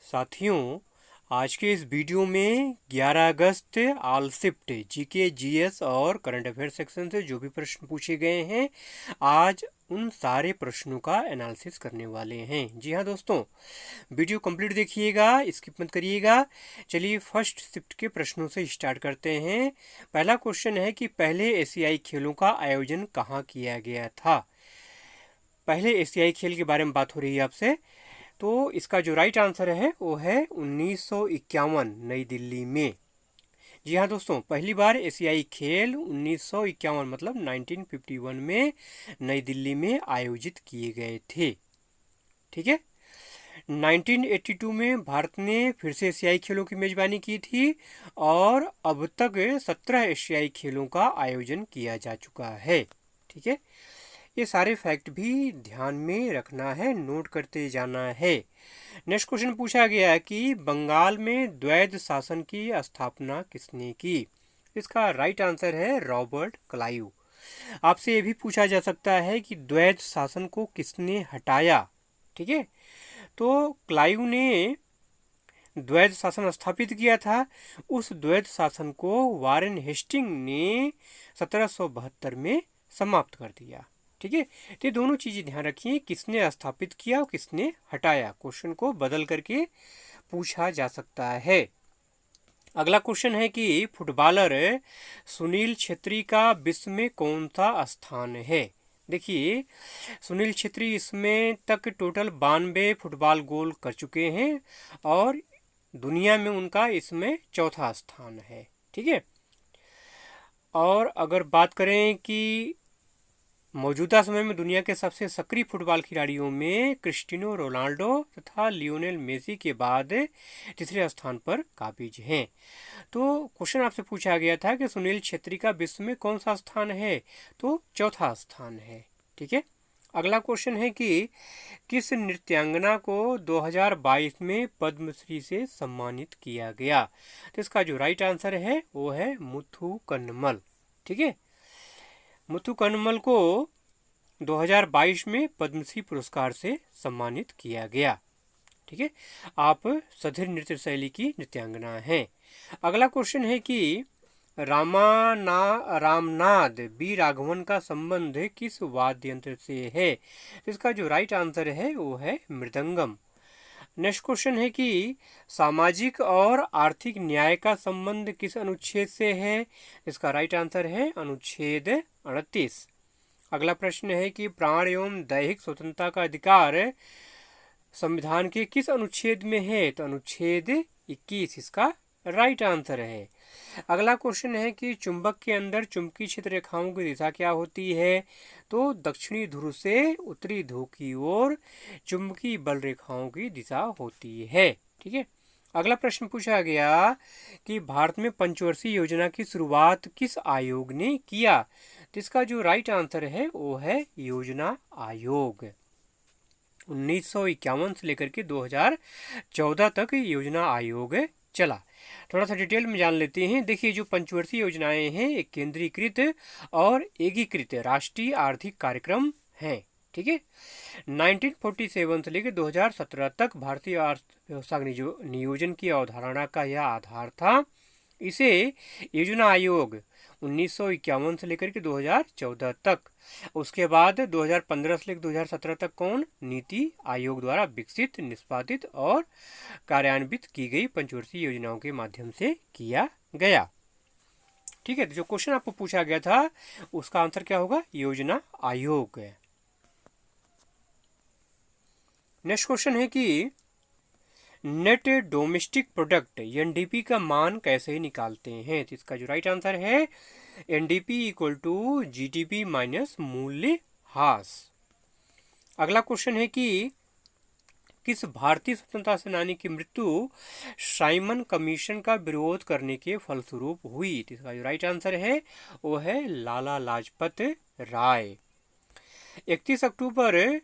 साथियों, आज के इस वीडियो में 11 अगस्त ऑल शिफ्ट जीके जीएस और करंट अफेयर सेक्शन से जो भी प्रश्न पूछे गए हैं, आज उन सारे प्रश्नों का एनालिसिस करने वाले हैं। जी हाँ दोस्तों, वीडियो कंप्लीट देखिएगा, स्किप मत करिएगा। चलिए फर्स्ट शिफ्ट के प्रश्नों से स्टार्ट करते हैं। पहला क्वेश्चन है कि पहले एशियाई खेलों का आयोजन कहाँ किया गया था। पहले एशियाई खेल के बारे में बात हो रही है आपसे, तो इसका जो राइट आंसर है वो है 1951 नई दिल्ली में। जी हाँ दोस्तों, पहली बार एशियाई खेल 1951 मतलब 1951 में नई दिल्ली में आयोजित किए गए थे। ठीक है, 1982 में भारत ने फिर से एशियाई खेलों की मेजबानी की थी और अब तक 17 एशियाई खेलों का आयोजन किया जा चुका है। ठीक है, ये सारे फैक्ट भी ध्यान में रखना है, नोट करते जाना है। नेक्स्ट क्वेश्चन पूछा गया कि बंगाल में द्वैध शासन की स्थापना किसने की। इसका राइट आंसर है रॉबर्ट क्लाइव। आपसे ये भी पूछा जा सकता है कि द्वैध शासन को किसने हटाया। ठीक है, तो क्लाइव ने द्वैध शासन स्थापित किया था। उस द्वैध शासन को वारेन हेस्टिंग ने 1772 में समाप्त कर दिया। ठीक है, तो ये दोनों चीजें ध्यान रखिए, किसने स्थापित किया और किसने हटाया। क्वेश्चन को बदल करके पूछा जा सकता है। अगला क्वेश्चन है कि फुटबॉलर सुनील छेत्री का विश्व में कौन सा स्थान है। देखिए, सुनील छेत्री इसमें तक टोटल 92 फुटबॉल गोल कर चुके हैं और दुनिया में उनका इसमें चौथा स्थान है। ठीक है, और अगर बात करें कि मौजूदा समय में दुनिया के सबसे सक्रिय फुटबॉल खिलाड़ियों में क्रिस्टियानो रोनाल्डो तथा लियोनेल मेसी के बाद तीसरे स्थान पर काबिज हैं। तो क्वेश्चन आपसे पूछा गया था कि सुनील छेत्री का विश्व में कौन सा स्थान है, तो चौथा स्थान है। ठीक है, अगला क्वेश्चन है कि किस नृत्यांगना को 2022 में पद्मश्री से सम्मानित किया गया। तो इसका जो राइट आंसर है वो है मुथु कन्नमल। ठीक है, मुथु कन्नमल को 2022 में पद्मश्री पुरस्कार से सम्मानित किया गया। ठीक है, आप सधीर नृत्य शैली की नृत्यांगना हैं। अगला क्वेश्चन है कि रामनाद बी राघवन का संबंध किस वाद्य यंत्र से है। इसका जो राइट आंसर है वो है मृदंगम। नेक्स्ट क्वेश्चन है कि सामाजिक और आर्थिक न्याय का संबंध किस अनुच्छेद से है। इसका राइट आंसर है अनुच्छेद 38। अगला प्रश्न है कि प्राण एवं दैहिक स्वतंत्रता का अधिकार संविधान के किस अनुच्छेद में है। तो अनुच्छेद 21 इसका राइट आंसर है। अगला क्वेश्चन है कि चुंबक के अंदर चुंबकीय क्षेत्र रेखाओं की दिशा क्या होती है। तो दक्षिणी ध्रुव से उत्तरी ध्रुव की ओर चुंबकीय बल रेखाओं की दिशा होती है। ठीक है, अगला प्रश्न पूछा गया कि भारत में पंचवर्षीय योजना की शुरुआत किस आयोग ने किया। तो इसका जो राइट आंसर है वो है योजना आयोग। 1951 से लेकर के 2014 तक योजना आयोग चला। थोड़ा सा डिटेल में जान लेते हैं। देखिए, जो पंचवर्षीय योजनाएं हैं एक केंद्रीकृत और एकीकृत राष्ट्रीय आर्थिक कार्यक्रम हैं। ठीक है, 1947 से लेकर 2017 तक भारतीय अर्थव्यवस्था नियोजन की अवधारणा का यह आधार था। इसे योजना आयोग 1951 से लेकर के 2014 तक, उसके बाद 2015 से लेकर 2017 तक कौन नीति आयोग द्वारा विकसित, निष्पादित और कार्यान्वित की गई पंचवर्षीय योजनाओं के माध्यम से किया गया। ठीक है, तो जो क्वेश्चन आपको पूछा गया था उसका आंसर क्या होगा, योजना आयोग। नेक्स्ट क्वेश्चन है कि नेट डोमेस्टिक प्रोडक्ट एनडीपी का मान कैसे निकालते हैं। तो इसका जो राइट आंसर है NDP equal to GDP minus मूल्यह्रास। अगला क्वेश्चन है कि किस भारतीय स्वतंत्रता सेनानी की मृत्यु साइमन कमीशन का विरोध करने के फलस्वरूप हुई। तो इसका जो राइट आंसर है वो है लाला लाजपत राय। 31 अक्टूबर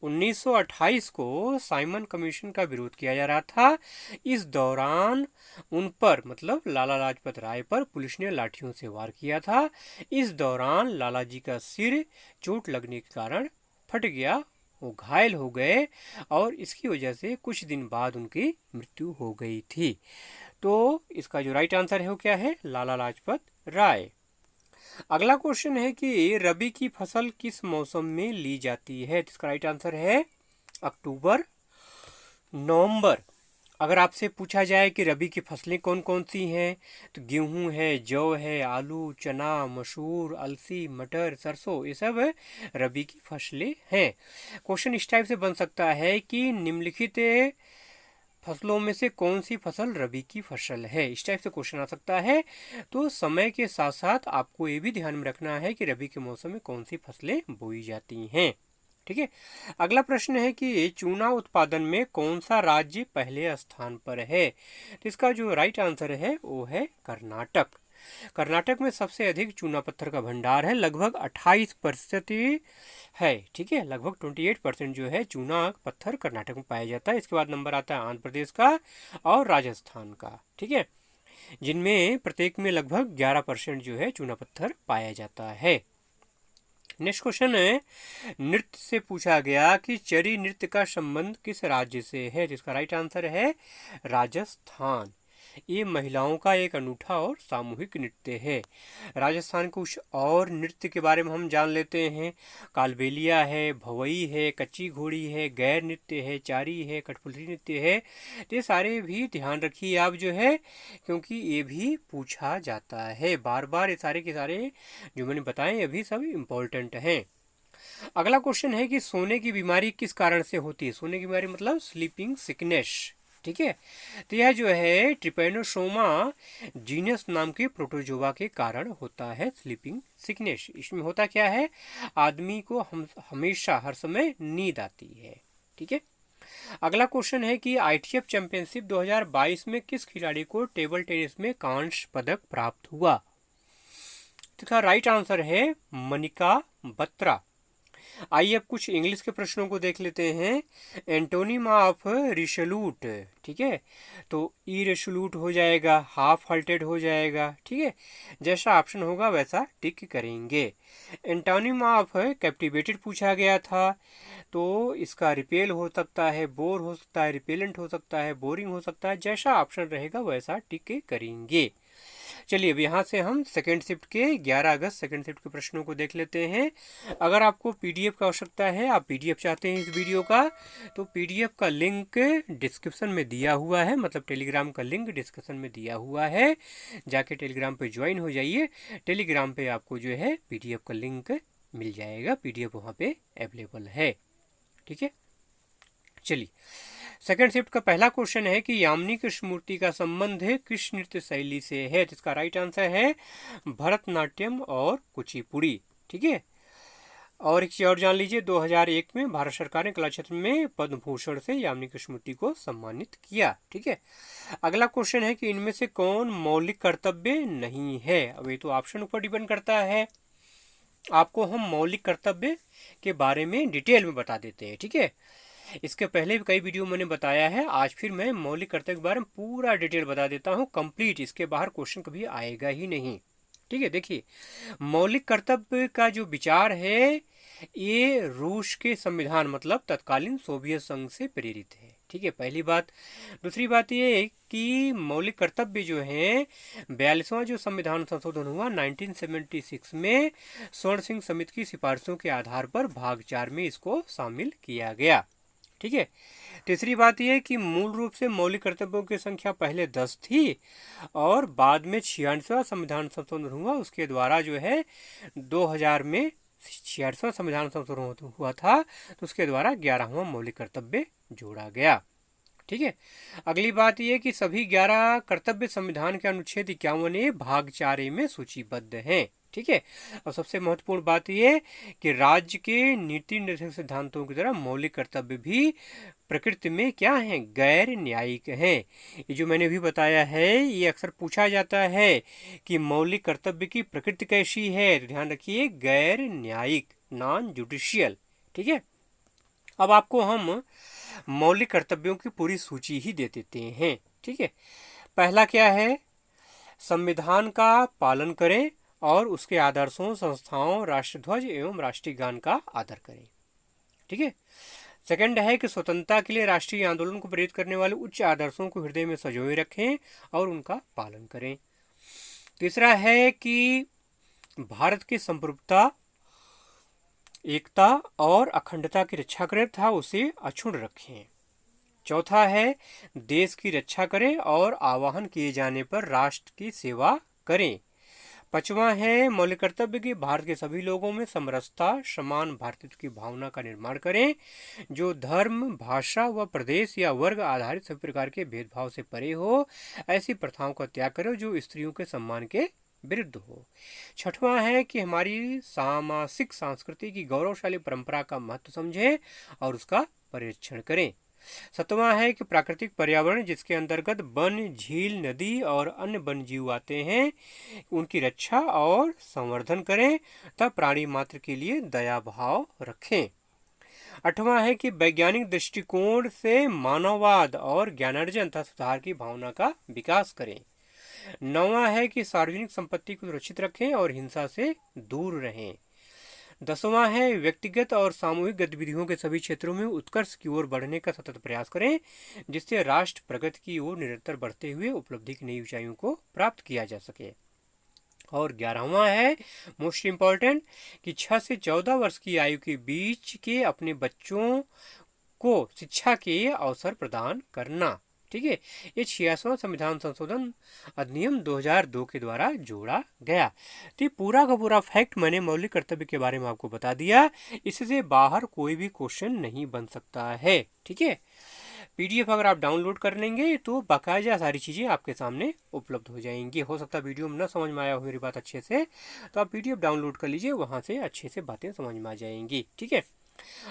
1928 को साइमन कमीशन का विरोध किया जा रहा था। इस दौरान उन पर मतलब लाला लाजपत राय पर पुलिस ने लाठियों से वार किया था। इस दौरान लाला जी का सिर चोट लगने के कारण फट गया वो घायल हो गए और इसकी वजह से कुछ दिन बाद उनकी मृत्यु हो गई थी। तो इसका जो राइट आंसर है वो क्या है? लाला लाजपत राय। अगला क्वेश्चन है कि रबी की फसल किस मौसम में ली जाती है? तो इसका राइट आंसर है अक्टूबर नवंबर। अगर आपसे पूछा जाए कि रबी की फसलें कौन कौन सी हैं, तो गेहूं है, जौ है, आलू, चना, मसूर, अलसी, मटर, सरसों, ये सब रबी की फसलें हैं। क्वेश्चन इस टाइप से बन सकता है कि निम्नलिखित फसलों में से कौन सी फसल रबी की फसल है, इस टाइप से क्वेश्चन आ सकता है। तो समय के साथ साथ आपको ये भी ध्यान में रखना है कि रबी के मौसम में कौन सी फसलें बोई जाती हैं। ठीक है। अगला प्रश्न है कि चूना उत्पादन में कौन सा राज्य पहले स्थान पर है? तो इसका जो राइट आंसर है वो है कर्नाटक। कर्नाटक में सबसे अधिक चूना पत्थर का भंडार है, लगभग 28% है। ठीक है, लगभग 28% जो है चूना पत्थर कर्नाटक में पाया जाता है। इसके बाद नंबर आता है आंध्र प्रदेश का और राजस्थान का। ठीक है, जिनमें प्रत्येक में लगभग 11% जो है चूना पत्थर पाया जाता है। नेक्स्ट क्वेश्चन है, नृत्य से पूछा गया कि चरी नृत्य का संबंध किस राज्य से है? जिसका राइट आंसर है राजस्थान। ये महिलाओं का एक अनूठा और सामूहिक नृत्य है। राजस्थान कुछ और नृत्य के बारे में हम जान लेते हैं। कालबेलिया है, भवई है, कच्ची घोड़ी है, गैर नृत्य है, चारी है, कठपुतली नृत्य है। तो ये सारे भी ध्यान रखिए आप जो है, क्योंकि ये भी पूछा जाता है बार बार। ये सारे के सारे जो मैंने बताए ये भी सब इम्पोर्टेंट हैं। अगला क्वेश्चन है कि सोने की बीमारी किस कारण से होती है? सोने की बीमारी मतलब स्लीपिंग सिकनेस। ठीक है, तो यह जो है ट्रिपेनोसोमा जीनस नाम के प्रोटोजोआ के कारण होता है स्लीपिंग सिकनेस। इसमें होता क्या है, आदमी को हमेशा हर समय नींद आती है। ठीक है। अगला क्वेश्चन है कि ITF चैंपियनशिप 2022 में किस खिलाड़ी को टेबल टेनिस में कांस्य पदक प्राप्त हुआ? तो इसका राइट आंसर है मनिका बत्रा। आइए अब कुछ इंग्लिश के प्रश्नों को देख लेते हैं। एंटोनिम ऑफ रिसोल्यूट, ठीक है, तो इरेसोल्यूट हो जाएगा, हाफ हार्टेड हो जाएगा। ठीक है, जैसा ऑप्शन होगा वैसा टिक करेंगे। एंटोनिम ऑफ कैप्टिवेटेड पूछा गया था, तो इसका रिपेल हो सकता है, बोर हो सकता है, रिपेलेंट हो सकता है, बोरिंग हो सकता है। जैसा ऑप्शन रहेगा वैसा टिक करेंगे। चलिए अब यहाँ से हम सेकेंड शिफ्ट के 11 अगस्त सेकेंड शिफ्ट के प्रश्नों को देख लेते हैं। अगर आपको PDF की आवश्यकता है, आप PDF चाहते हैं इस वीडियो का, तो PDF का लिंक डिस्क्रिप्शन में दिया हुआ है, मतलब टेलीग्राम का लिंक डिस्क्रिप्शन में दिया हुआ है। जाके टेलीग्राम पे ज्वाइन हो जाइए। टेलीग्राम पे आपको जो है PDF का लिंक मिल जाएगा, PDF वहाँ पे अवेलेबल है। ठीक है, चलिए सेकेंड शिफ्ट का पहला क्वेश्चन है कि यामिनी कृष्णमूर्ति का संबंध है किस नृत्य शैली से है? तो इसका राइट आंसर है भरतनाट्यम और कुचिपुड़ी। ठीक है, और एक चीज और जान लीजिए, 2001 में भारत सरकार ने कला क्षेत्र में पद्म भूषण से यामिनी कृष्णमूर्ति को सम्मानित किया। ठीक है, अगला क्वेश्चन है कि इनमें से कौन मौलिक कर्तव्य नहीं है? अब ये तो ऑप्शन ऊपर डिपेंड करता है, आपको हम मौलिक कर्तव्य के बारे में डिटेल में बता देते हैं। ठीक है, इसके पहले भी कई वीडियो मैंने बताया है, आज फिर मैं मौलिक कर्तव्य के बारे में पूरा डिटेल बता देता हूँ कंप्लीट। इसके बाहर क्वेश्चन कभी आएगा ही नहीं। ठीक है, देखिए मौलिक कर्तव्य का जो विचार है ये रूस के संविधान मतलब तत्कालीन सोवियत संघ से प्रेरित है। ठीक है, पहली बात। दूसरी बात ये कि मौलिक कर्तव्य जो है 42वां जो संविधान संशोधन हुआ 1976 में स्वर्ण सिंह समिति की सिफारिशों के आधार पर भाग 4 में इसको शामिल किया गया। ठीक है, तीसरी बात यह कि मूल रूप से मौलिक कर्तव्यों की संख्या पहले 10 थी और बाद में 46वां संविधान संशोधन हुआ, उसके द्वारा जो है 2000 में 46वां संविधान संशोधन हुआ था, तो उसके द्वारा 11वां मौलिक कर्तव्य जोड़ा गया। ठीक है, अगली बात यह कि सभी 11 कर्तव्य संविधान के अनुच्छेद 51 भाग 4 में सूचीबद्ध हैं। ठीक है, और सबसे महत्वपूर्ण बात यह कि राज्य के नीति निर्देशक सिद्धांतों की तरह मौलिक कर्तव्य भी प्रकृति में क्या हैं, गैर न्यायिक हैं। ये जो मैंने भी बताया है ये अक्सर पूछा जाता है कि मौलिक कर्तव्य की प्रकृति कैसी है, तो ध्यान रखिए गैर न्यायिक, नॉन जुडिशियल। ठीक है, अब आपको हम मौलिक कर्तव्यों की पूरी सूची ही दे देते हैं। ठीक है, पहला क्या है, संविधान का पालन करें और उसके आदर्शों, संस्थाओं, राष्ट्रध्वज एवं राष्ट्रीय गान का आदर करें। ठीक है। सेकंड है कि स्वतंत्रता के लिए राष्ट्रीय आंदोलन को प्रेरित करने वाले उच्च आदर्शों को हृदय में संजोए रखें और उनका पालन करें। तीसरा है कि भारत की संप्रभुता, एकता और अखंडता की रक्षा करें तथा उसे अक्षुण्ण रखें। चौथा है देश की रक्षा करें और आह्वान किए जाने पर राष्ट्र की सेवा करें। पांचवा है मौलिक कर्तव्य कि भारत के सभी लोगों में समरसता, समान भारतीयता की भावना का निर्माण करें, जो धर्म, भाषा व प्रदेश या वर्ग आधारित सभी प्रकार के भेदभाव से परे हो। ऐसी प्रथाओं का त्याग करें जो स्त्रियों के सम्मान के विरुद्ध हो। छठवां है कि हमारी सामाजिक संस्कृति की गौरवशाली परंपरा का महत्व समझें और उसका परिरक्षण करें। सातवां है कि प्राकृतिक पर्यावरण जिसके अंतर्गत वन, झील, नदी और अन्य वन्य जीव आते हैं, उनकी रक्षा और संवर्धन करें तथा प्राणी मात्र के लिए दया भाव रखें। आठवां है कि वैज्ञानिक दृष्टिकोण से मानववाद और ज्ञानार्जन तथा सुधार की भावना का विकास करें। नौवां है कि सार्वजनिक संपत्ति को सुरक्षित रखें और हिंसा से दूर रहें। 10वां है व्यक्तिगत और सामूहिक गतिविधियों के सभी क्षेत्रों में उत्कर्ष की ओर बढ़ने का सतत प्रयास करें, जिससे राष्ट्र प्रगति की ओर निरंतर बढ़ते हुए उपलब्धि की नई ऊंचाइयों को प्राप्त किया जा सके। और 11वां है मोस्ट इम्पॉर्टेंट कि 6 से 14 वर्ष की आयु के बीच के अपने बच्चों को शिक्षा के अवसर प्रदान करना। ठीक है, ये 86वां संविधान संशोधन अधिनियम 2002 के द्वारा जोड़ा गया। तो ये पूरा का पूरा फैक्ट मैंने मौलिक कर्तव्य के बारे में आपको बता दिया। इससे बाहर कोई भी क्वेश्चन नहीं बन सकता है। ठीक है, पीडीएफ अगर आप डाउनलोड कर लेंगे तो बाकायदा सारी चीज़ें आपके सामने उपलब्ध हो जाएंगी। हो सकता है वीडियो में ना समझ में आया हो मेरी बात अच्छे से, तो आप पीडीएफ डाउनलोड कर लीजिए, वहाँ से अच्छे से बातें समझ में आ जाएंगी। ठीक है,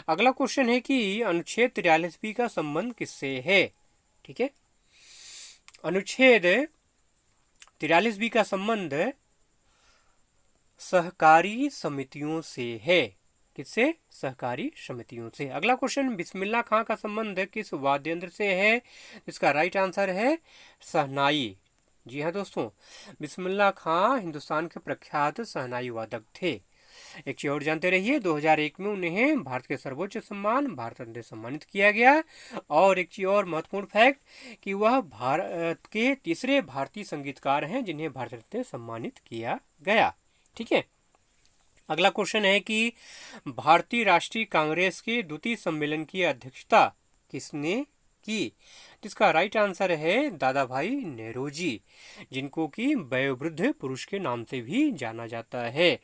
अगला क्वेश्चन है कि अनुच्छेद 43B का संबंध किससे है। ठीक है, अनुच्छेद 43B का संबंध सहकारी समितियों से है। किससे? सहकारी समितियों से। अगला क्वेश्चन, बिस्मिल्लाह खां का संबंध किस वाद्य यंत्र से है? इसका राइट आंसर है शहनाई। जी हाँ दोस्तों, बिस्मिल्लाह खां हिंदुस्तान के प्रख्यात शहनाई वादक थे। एक चीज और जानते रहिए, 2001 में उन्हें भारत के सर्वोच्च सम्मान भारत रत्न से सम्मानित किया गया। और एक चीज और महत्वपूर्ण फैक्ट कि वह भारत के तीसरे भारतीय संगीतकार हैं जिन्हें भारत रत्न से सम्मानित किया गया। ठीक है, अगला क्वेश्चन है कि भारतीय राष्ट्रीय कांग्रेस के द्वितीय सम्मेलन की अध्यक्षता किसने की? जिसका राइट आंसर है दादा भाई नेहरू जिनको कि वयोवृद्ध पुरुष के नाम से भी जाना जाता है।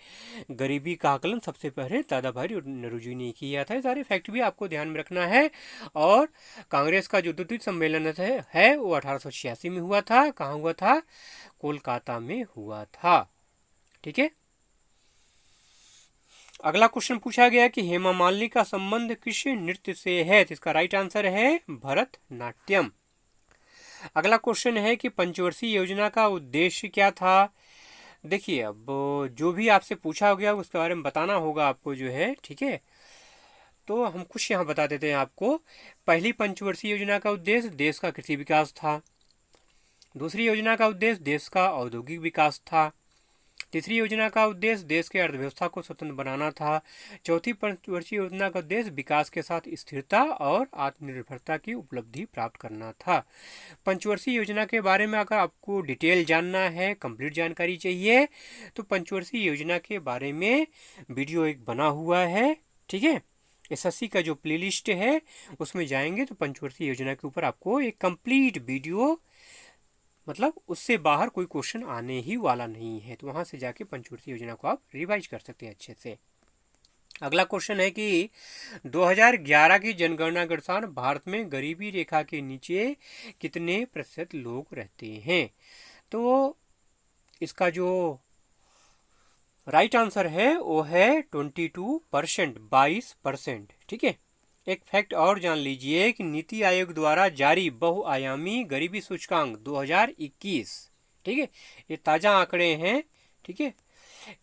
गरीबी का आकलन सबसे पहले दादा भाई नेहरू ने किया था। सारे फैक्ट भी आपको ध्यान में रखना है। और कांग्रेस का जो द्वितीय सम्मेलन है वो 1886 में हुआ था। कहाँ हुआ था? कोलकाता में हुआ था। ठीक है, अगला क्वेश्चन पूछा गया कि हेमा मालिनी का संबंध किस नृत्य से है? तो इसका राइट आंसर है भरतनाट्यम। अगला क्वेश्चन है कि पंचवर्षीय योजना का उद्देश्य क्या था? देखिए, अब जो भी आपसे पूछा गया उसके बारे में बताना होगा आपको जो है। ठीक है, तो हम कुछ यहाँ बता देते हैं आपको। पहली पंचवर्षीय योजना का उद्देश्य देश का कृषि विकास था। दूसरी योजना का उद्देश्य देश का औद्योगिक विकास था। तीसरी योजना का उद्देश्य देश के अर्थव्यवस्था को स्वतंत्र बनाना था। चौथी पंचवर्षीय योजना का उद्देश्य विकास के साथ स्थिरता और आत्मनिर्भरता की उपलब्धि प्राप्त करना था। पंचवर्षीय योजना के बारे में अगर आपको डिटेल जानना है, कंप्लीट जानकारी चाहिए, तो पंचवर्षीय योजना के बारे में वीडियो एक बना हुआ है। ठीक है, एसएससी का जो प्लेलिस्ट है उसमें जाएंगे तो पंचवर्षीय योजना के ऊपर आपको एक कंप्लीट वीडियो, मतलब उससे बाहर कोई क्वेश्चन आने ही वाला नहीं है, तो वहां से जाके पंचवर्षीय योजना को आप रिवाइज कर सकते हैं अच्छे से। अगला क्वेश्चन है कि 2011 की जनगणना के अनुसार भारत में गरीबी रेखा के नीचे कितने प्रतिशत लोग रहते हैं? तो इसका जो राइट आंसर है वो है 22%, 22%। ठीक है, एक फैक्ट और जान लीजिए कि नीति आयोग द्वारा जारी बहुआयामी गरीबी सूचकांक 2021, ठीक है, ये ताज़ा आंकड़े हैं, ठीक है,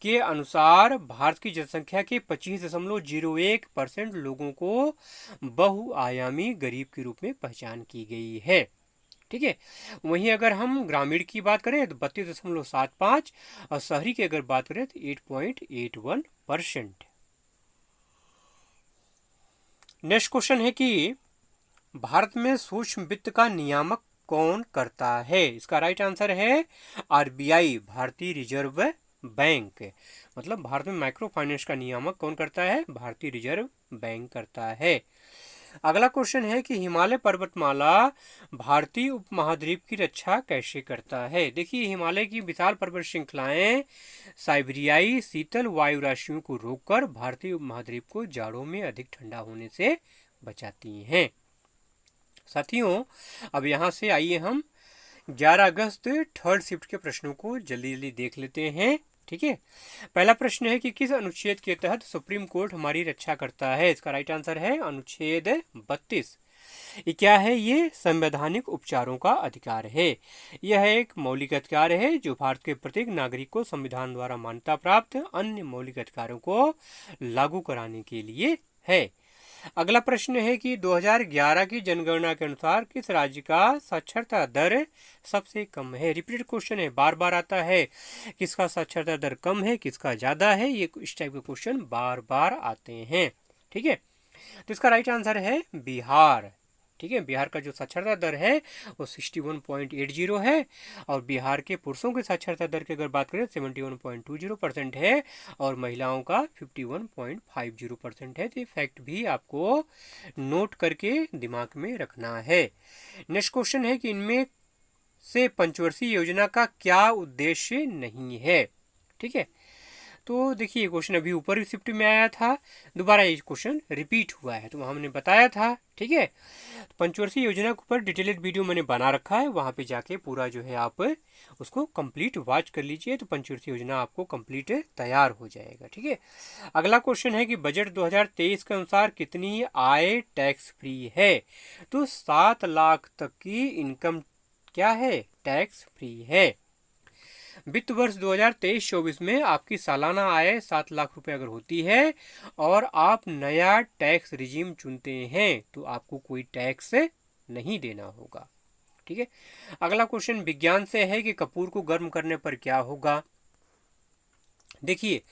के अनुसार भारत की जनसंख्या के 25.01% लोगों को बहुआयामी गरीब के रूप में पहचान की गई है। ठीक है, वहीं अगर हम ग्रामीण की बात करें तो 32.75 और शहरी की अगर बात करें तो 8.81%। नेक्स्ट क्वेश्चन है कि भारत में सूक्ष्म वित्त का नियामक कौन करता है? इसका राइट आंसर है आरबीआई, भारतीय रिजर्व बैंक। मतलब भारत में माइक्रो फाइनेंस का नियामक कौन करता है? भारतीय रिजर्व बैंक करता है। अगला क्वेश्चन है कि हिमालय पर्वतमाला भारतीय उपमहाद्वीप की रक्षा कैसे करता है? देखिए, हिमालय की विशाल पर्वत श्रृंखलाएं साइबेरियाई शीतल वायु राशियों को रोककर भारतीय उपमहाद्वीप को जाड़ों में अधिक ठंडा होने से बचाती हैं। साथियों, अब यहाँ से आइए हम 11 अगस्त थर्ड शिफ्ट के प्रश्नों को जल्दी जल्दी देख लेते हैं। ठीक है, पहला प्रश्न है कि किस अनुच्छेद के तहत सुप्रीम कोर्ट हमारी रक्षा करता है? इसका राइट आंसर है अनुच्छेद 32। ये क्या है? ये संवैधानिक उपचारों का अधिकार है। यह एक मौलिक अधिकार है जो भारत के प्रत्येक नागरिक को संविधान द्वारा मान्यता प्राप्त अन्य मौलिक अधिकारों को लागू कराने के लिए है। अगला प्रश्न है कि 2011 की जनगणना के अनुसार किस राज्य का साक्षरता दर सबसे कम है? रिपीटेड क्वेश्चन है, बार बार आता है। किसका साक्षरता दर कम है, किसका ज्यादा है? ये इस टाइप के क्वेश्चन बार बार आते हैं। ठीक है, तो इसका राइट आंसर है बिहार। ठीक है, बिहार का जो साक्षरता दर है वो 61.80 है और बिहार के पुरुषों की साक्षरता दर की अगर बात करें 71.20% है और महिलाओं का 51.50% है। तो ये फैक्ट भी आपको नोट करके दिमाग में रखना है। नेक्स्ट क्वेश्चन है कि इनमें से पंचवर्षीय योजना का क्या उद्देश्य नहीं है? ठीक है, तो देखिए क्वेश्चन अभी ऊपर शिफ्ट में आया था, दोबारा ये क्वेश्चन रिपीट हुआ है, तो हमने बताया था। ठीक है, तो पंचवर्षीय योजना के ऊपर डिटेल्ड वीडियो मैंने बना रखा है, वहाँ पे जाके पूरा जो है आप उसको कंप्लीट वॉच कर लीजिए, तो पंचवर्षीय योजना आपको कंप्लीट तैयार हो जाएगा। ठीक है, अगला क्वेश्चन है कि बजट 2023 के अनुसार कितनी आय टैक्स फ्री है? तो 7 लाख तक की इनकम क्या है? टैक्स फ्री है। वित्त वर्ष 2023-24 में आपकी सालाना आय 7 लाख रुपए अगर होती है और आप नया टैक्स रिजीम चुनते हैं तो आपको कोई टैक्स नहीं देना होगा। ठीक है, अगला क्वेश्चन विज्ञान से है कि कपूर को गर्म करने पर क्या होगा? देखिए,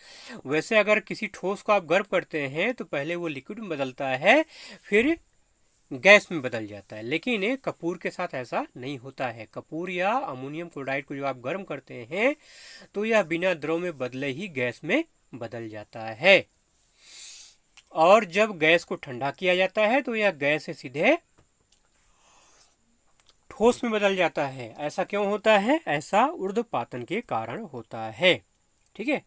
वैसे अगर किसी ठोस को आप गर्म करते हैं तो पहले वो लिक्विड में बदलता है, फिर गैस में बदल जाता है, लेकिन कपूर के साथ ऐसा नहीं होता है। कपूर या अमोनियम क्लोराइड को जब आप गर्म करते हैं तो यह बिना द्रव में बदले ही गैस में बदल जाता है और जब गैस को ठंडा किया जाता है तो यह गैस से सीधे ठोस में बदल जाता है। ऐसा क्यों होता है? ऐसा ऊर्ध्वपातन के कारण होता है। ठीक है,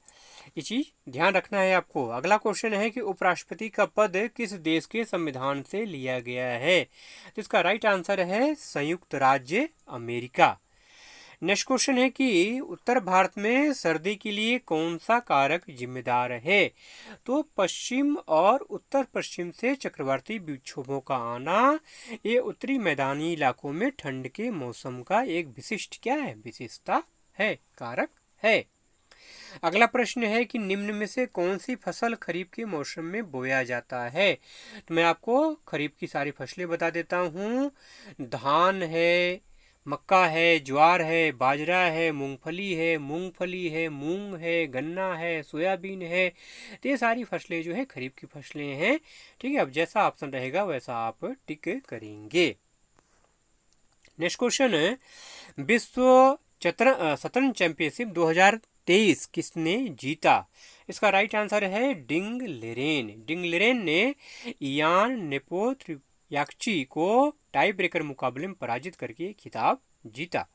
ये चीज ध्यान रखना है आपको। अगला क्वेश्चन है कि उपराष्ट्रपति का पद किस देश के संविधान से लिया गया है? तो इसका राइट आंसर है संयुक्त राज्य अमेरिका। नेक्स्ट क्वेश्चन है कि उत्तर भारत में सर्दी के लिए कौन सा कारक जिम्मेदार है? तो पश्चिम और उत्तर पश्चिम से चक्रवाती विक्षोभों का आना, ये उत्तरी मैदानी इलाकों में ठंड के मौसम का एक विशिष्ट क्या है? विशेषता है, कारक है। अगला प्रश्न है कि निम्न में से कौन सी फसल खरीफ के मौसम में बोया जाता है? तो मैं आपको खरीफ की सारी फसलें बता देता हूँ। धान है, मक्का है, ज्वार है, बाजरा है, मूंगफली है, मूंग है, गन्ना है, सोयाबीन है। तो ये सारी फसलें जो है खरीफ की फसलें हैं। ठीक है, अब जैसा ऑप्शन रहेगा वैसा आप टिक करेंगे। नेक्स्ट क्वेश्चन है, विश्व शतरंज चैंपियनशिप 2023 किसने जीता? इसका राइट आंसर है डिंग लिरेन। डिंग लिरेन ने इयान नेपोत्रियाक्ची को टाई ब्रेकर मुकाबले में पराजित करके खिताब जीता।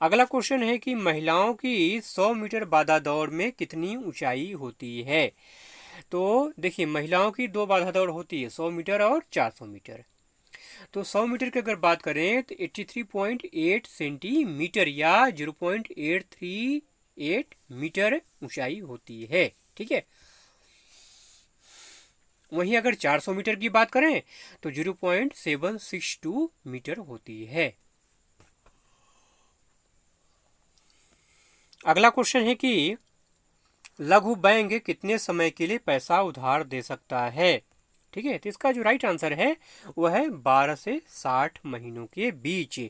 अगला क्वेश्चन है कि महिलाओं की 100 मीटर बाधा दौड़ में कितनी ऊंचाई होती है? तो देखिए, महिलाओं की 2 बाधा दौड़ होती है, 100 मीटर और 400 मीटर। तो 100 मीटर की अगर बात करें तो 83.8 सेंटीमीटर या 0.838 मीटर ऊंचाई होती है। ठीक है, वहीं अगर 400 मीटर की बात करें तो 0.762 मीटर होती है। अगला क्वेश्चन है कि लघु बैंक कितने समय के लिए पैसा उधार दे सकता है? ठीक है, तो इसका जो राइट आंसर है वह है 12 से 60 महीनों के बीच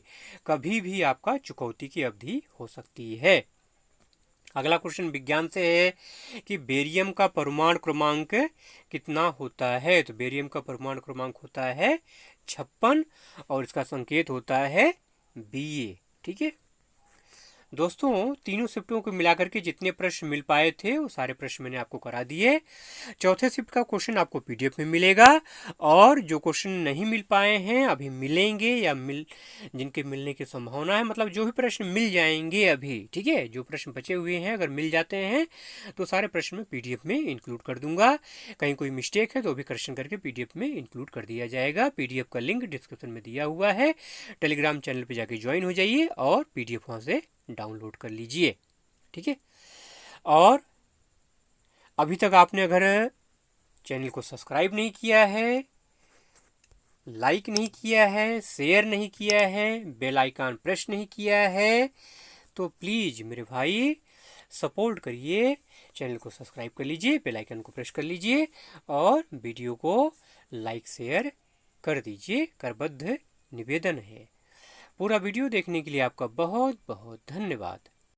कभी भी आपका चुकौती की अवधि हो सकती है। अगला क्वेश्चन विज्ञान से है कि बेरियम का परमाणु क्रमांक कितना होता है। तो बेरियम का परमाणु क्रमांक होता है 56 और इसका संकेत होता है Ba। ठीक है दोस्तों, तीनों शिफ्टों को मिलाकर के जितने प्रश्न मिल पाए थे वो सारे प्रश्न मैंने आपको करा दिए। चौथे शिफ्ट का क्वेश्चन आपको पीडीएफ में मिलेगा और जो क्वेश्चन नहीं मिल पाए हैं अभी मिलेंगे या जिनके मिलने की संभावना है, मतलब जो भी प्रश्न मिल जाएंगे अभी, ठीक है, जो प्रश्न बचे हुए हैं अगर मिल जाते हैं तो सारे प्रश्न मैं पीडीएफ में इंक्लूड कर दूंगा। कहीं कोई मिस्टेक है तो भी करेक्शन करके पीडीएफ में इंक्लूड कर दिया जाएगा। पीडीएफ का लिंक डिस्क्रिप्शन में दिया हुआ है, टेलीग्राम चैनल पर जाके ज्वाइन हो जाइए और पीडीएफ वहाँ से डाउनलोड कर लीजिए। ठीक है, और अभी तक आपने अगर चैनल को सब्सक्राइब नहीं किया है, लाइक नहीं किया है, शेयर नहीं किया है, बेल आइकन प्रेस नहीं किया है तो प्लीज़ मेरे भाई सपोर्ट करिए, चैनल को सब्सक्राइब कर लीजिए, बेल आइकन को प्रेस कर लीजिए और वीडियो को लाइक शेयर कर दीजिए, करबद्ध निवेदन है। पूरा वीडियो देखने के लिए आपका बहुत बहुत धन्यवाद।